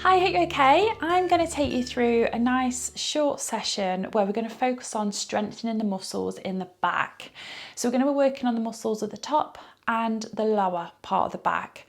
Hi, hope you're okay. I'm going to take you through a nice short session where we're going to focus on strengthening the muscles in the back. So we're going to be working on the muscles at the top and the lower part of the back.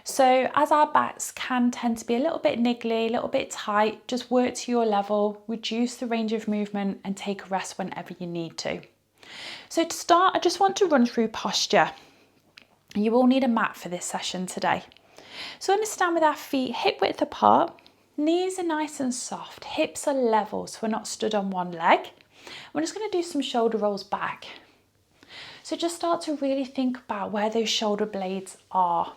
So as our backs can tend to be a little bit niggly, a little bit tight, just work to your level, reduce the range of movement and take a rest whenever you need to. So to start, I just want to run through posture. You will need a mat for this session today. So we're going to stand with our feet hip width apart, knees are nice and soft, hips are level so we're not stood on one leg. We're just going to do some shoulder rolls back. So just start to really think about where those shoulder blades are.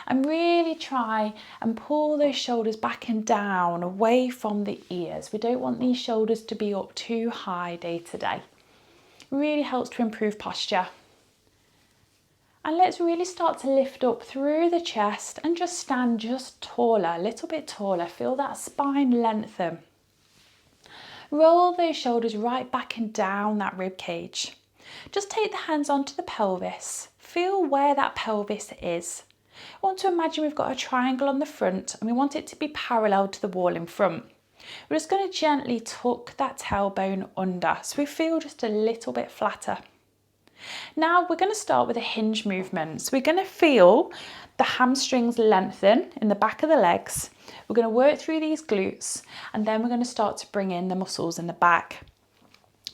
And really try and pull those shoulders back and down away from the ears. We don't want these shoulders to be up too high day to day. Really helps to improve posture. And let's really start to lift up through the chest and just stand just taller, a little bit taller. Feel that spine lengthen. Roll those shoulders right back and down that rib cage. Just take the hands onto the pelvis. Feel where that pelvis is. I want to imagine we've got a triangle on the front and we want it to be parallel to the wall in front. We're just going to gently tuck that tailbone under so we feel just a little bit flatter. Now we're going to start with a hinge movement. So we're going to feel the hamstrings lengthen in the back of the legs. We're going to work through these glutes and then we're going to start to bring in the muscles in the back.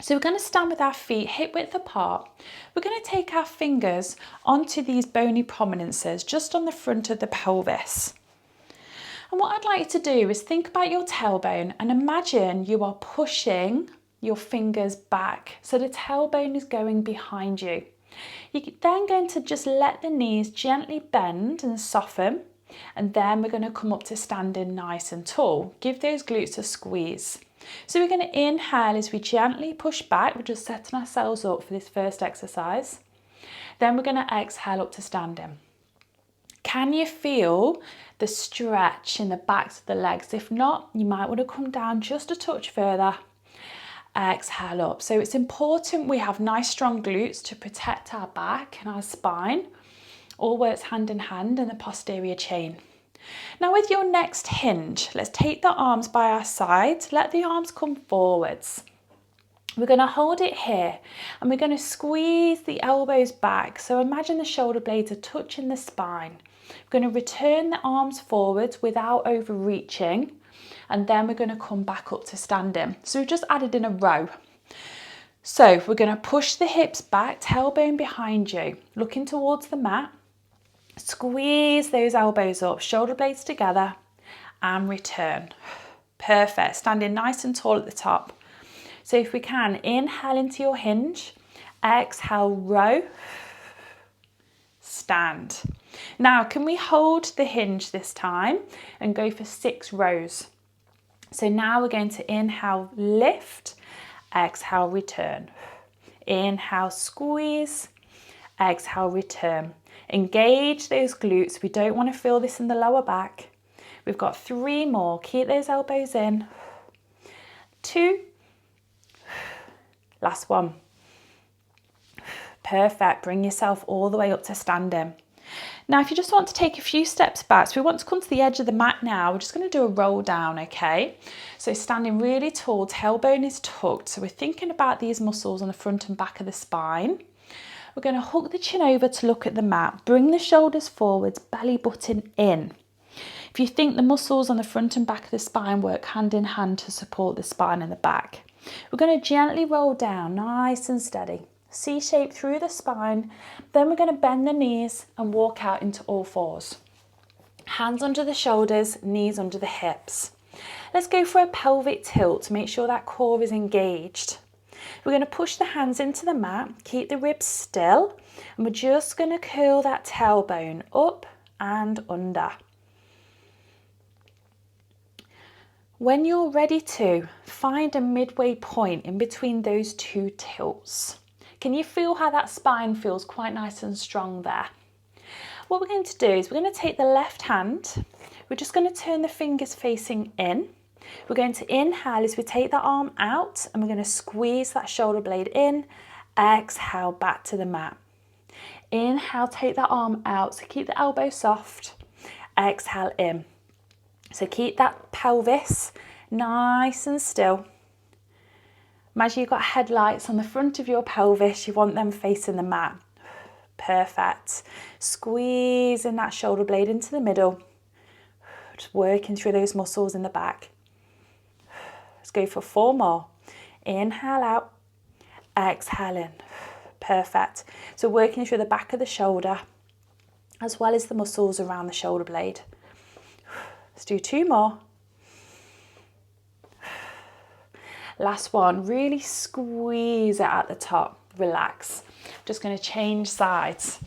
So we're going to stand with our feet hip width apart. We're going to take our fingers onto these bony prominences just on the front of the pelvis. And what I'd like you to do is think about your tailbone and imagine you are pushing your fingers back so the tailbone is going behind you. You're then going to just let the knees gently bend and soften, and then we're going to come up to standing nice and tall. Give those glutes a squeeze. So we're going to inhale as we gently push back. We're just setting ourselves up for this first exercise. Then we're going to exhale up to standing. Can you feel the stretch in the backs of the legs? If not, you might want to come down just a touch further. Exhale up. So it's important we have nice strong glutes to protect our back and our spine. All works hand in hand in the posterior chain. Now with your next hinge, let's take the arms by our sides. Let the arms come forwards. We're going to hold it here and we're going to squeeze the elbows back. So imagine the shoulder blades are touching the spine. We're going to return the arms forwards without overreaching. And then we're going to come back up to standing. So we've just added in a row. So we're going to push the hips back, tailbone behind you, looking towards the mat. Squeeze those elbows up, shoulder blades together and return. Perfect, standing nice and tall at the top. So if we can, inhale into your hinge, exhale, row, stand. Now, can we hold the hinge this time and go for 6 rows? So now we're going to inhale, lift, exhale, return. Inhale, squeeze, exhale, return. Engage those glutes. We don't want to feel this in the lower back. We've got 3 more. Keep those elbows in. 2. Last one. Perfect. Bring yourself all the way up to standing. Now, if you just want to take a few steps back, so we want to come to the edge of the mat now, we're just going to do a roll down, okay? So standing really tall, tailbone is tucked. So we're thinking about these muscles on the front and back of the spine. We're going to hook the chin over to look at the mat. Bring the shoulders forwards, belly button in. If you think the muscles on the front and back of the spine work hand in hand to support the spine and the back. We're going to gently roll down, nice and steady. C shape through the spine. Then we're going to bend the knees and walk out into all fours. Hands under the shoulders, knees under the hips. Let's go for a pelvic tilt to make sure that core is engaged. We're going to push the hands into the mat, keep the ribs still, and we're just going to curl that tailbone up and under. When you're ready to, find a midway point in between those 2 tilts. Can you feel how that spine feels quite nice and strong there? What we're going to do is we're going to take the left hand, we're just going to turn the fingers facing in. We're going to inhale as we take the arm out and we're going to squeeze that shoulder blade in. Exhale back to the mat. Inhale, take that arm out, so keep the elbow soft. Exhale in. So keep that pelvis nice and still. Imagine you've got headlights on the front of your pelvis. You want them facing the mat. Perfect. Squeezing that shoulder blade into the middle. Just working through those muscles in the back. Let's go for 4 more. Inhale out. Exhale in. Perfect. So working through the back of the shoulder as well as the muscles around the shoulder blade. Let's do 2 more. Last one, really squeeze it at the top, relax. Just going to change sides.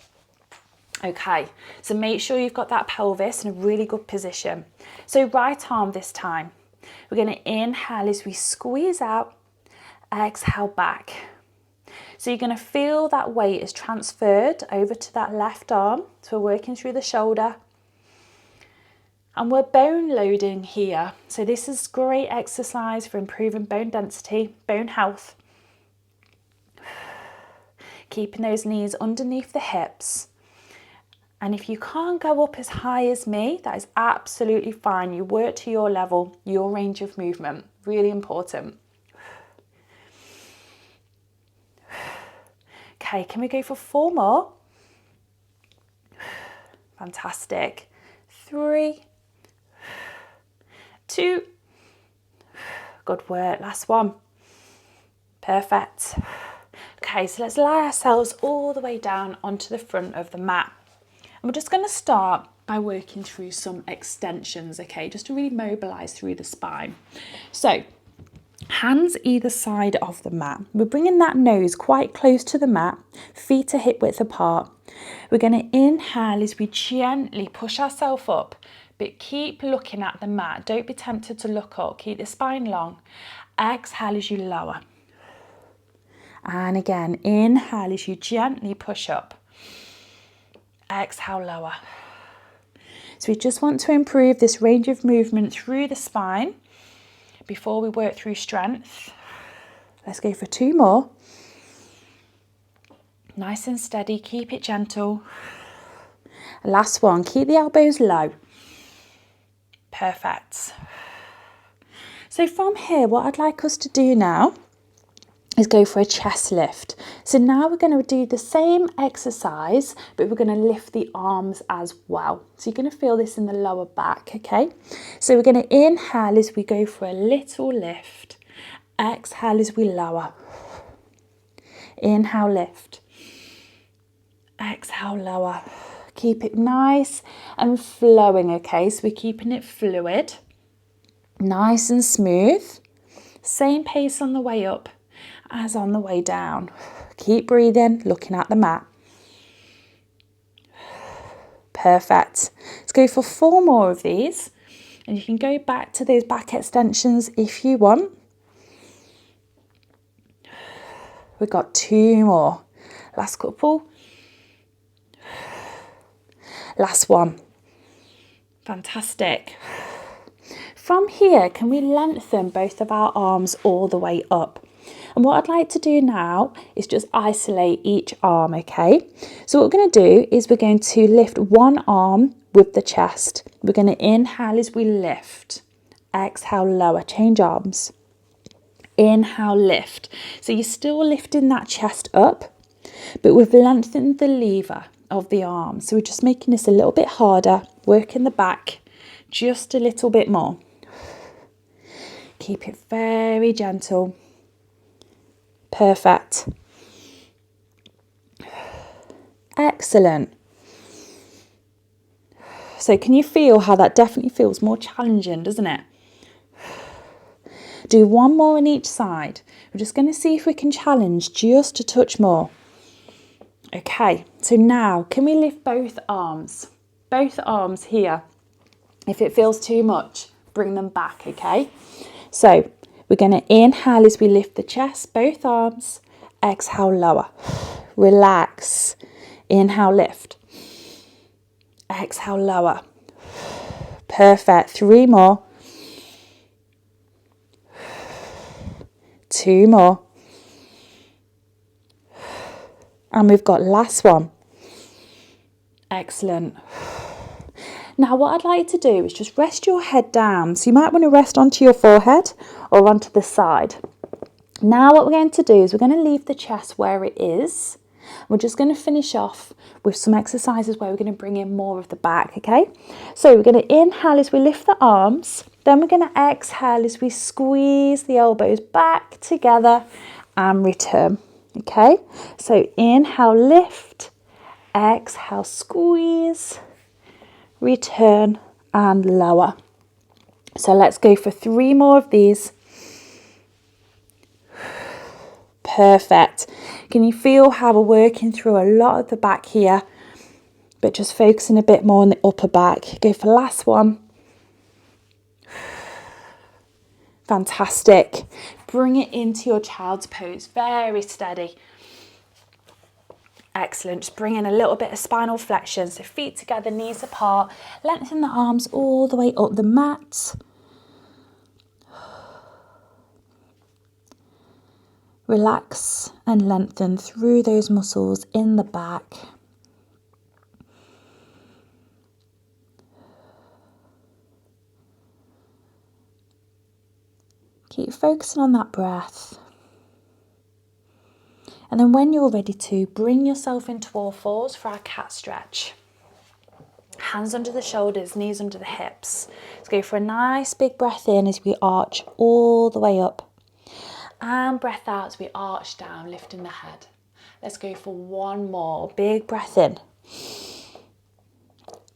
Okay, so make sure you've got that pelvis in a really good position. So right arm this time. We're going to inhale as we squeeze out, exhale back. So you're going to feel that weight is transferred over to that left arm. So we're working through the shoulder. And we're bone loading here. So this is great exercise for improving bone density, bone health. Keeping those knees underneath the hips. And if you can't go up as high as me, that is absolutely fine. You work to your level, your range of movement. Really important. Okay, can we go for 4 more? Fantastic. 3, 2, good work, last one. Perfect. Okay, so let's lie ourselves all the way down onto the front of the mat. And we're just going to start by working through some extensions, okay, just to really mobilise through the spine. So, hands either side of the mat. We're bringing that nose quite close to the mat, feet are hip width apart. We're going to inhale as we gently push ourselves up, but keep looking at the mat. Don't be tempted to look up. Keep the spine long. Exhale as you lower. And again, inhale as you gently push up. Exhale, lower. So we just want to improve this range of movement through the spine before we work through strength. Let's go for 2 more. Nice and steady, keep it gentle. Last one, keep the elbows low. Perfect. So from here, what I'd like us to do now is go for a chest lift. So now we're going to do the same exercise, but we're going to lift the arms as well. So you're going to feel this in the lower back, okay? So we're going to inhale as we go for a little lift. Exhale as we lower. Inhale, lift. Exhale, lower. Keep it nice and flowing, okay? So we're keeping it fluid, nice and smooth. Same pace on the way up as on the way down. Keep breathing, looking at the mat. Perfect. Let's go for 4 more of these. And you can go back to those back extensions if you want. We've got 2 more. Last couple. Last one. Fantastic. From here, can we lengthen both of our arms all the way up? And what I'd like to do now is just isolate each arm, okay? So what we're going to do is we're going to lift one arm with the chest. We're going to inhale as we lift. Exhale, lower. Change arms. Inhale, lift. So you're still lifting that chest up, but we've lengthened the lever of the arm. So we're just making this a little bit harder, working the back just a little bit more. Keep it very gentle. Perfect. Excellent. So can you feel how that definitely feels more challenging, doesn't it? Do 1 more on each side. We're just going to see if we can challenge just a touch more. Okay, so now can we lift both arms? Both arms here. If it feels too much, bring them back, okay? So we're going to inhale as we lift the chest, both arms. Exhale, lower. Relax. Inhale, lift. Exhale, lower. Perfect. 3 more. 2 more. And we've got last one. Excellent. Now what I'd like you to do is just rest your head down. So you might want to rest onto your forehead or onto the side. Now what we're going to do is we're going to leave the chest where it is. We're just going to finish off with some exercises where we're going to bring in more of the back, okay? So we're going to inhale as we lift the arms, then we're going to exhale as we squeeze the elbows back together and return, okay? So inhale, lift, exhale, squeeze, return and lower. So let's go for 3 more of these. Perfect. Can you feel how we're working through a lot of the back here, but just focusing a bit more on the upper back? Go for the last one. Fantastic. Bring it into your child's pose. Very steady. Excellent. Just bring in a little bit of spinal flexion. So feet together, knees apart. Lengthen the arms all the way up the mat. Relax and lengthen through those muscles in the back. Keep focusing on that breath. And then when you're ready to, bring yourself into all fours for our cat stretch. Hands under the shoulders, knees under the hips. Let's go for a nice big breath in as we arch all the way up. And breath out as we arch down, lifting the head. Let's go for one more. Big breath in.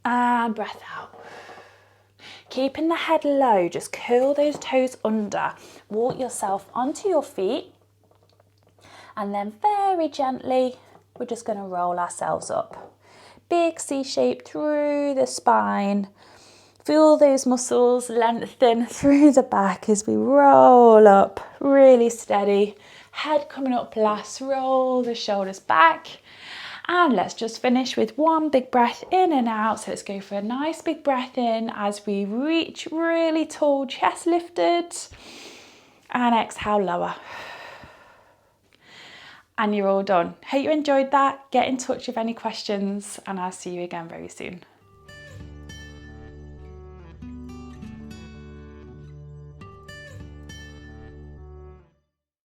And breath out. Keeping the head low, just curl those toes under. Walk yourself onto your feet. And then very gently, we're just going to roll ourselves up. Big C shape through the spine. Feel those muscles lengthen through the back as we roll up, really steady. Head coming up last, roll the shoulders back. And let's just finish with one big breath in and out. So let's go for a nice big breath in as we reach really tall, chest lifted. And exhale, lower. And you're all done. Hope you enjoyed that. Get in touch with any questions and I'll see you again very soon.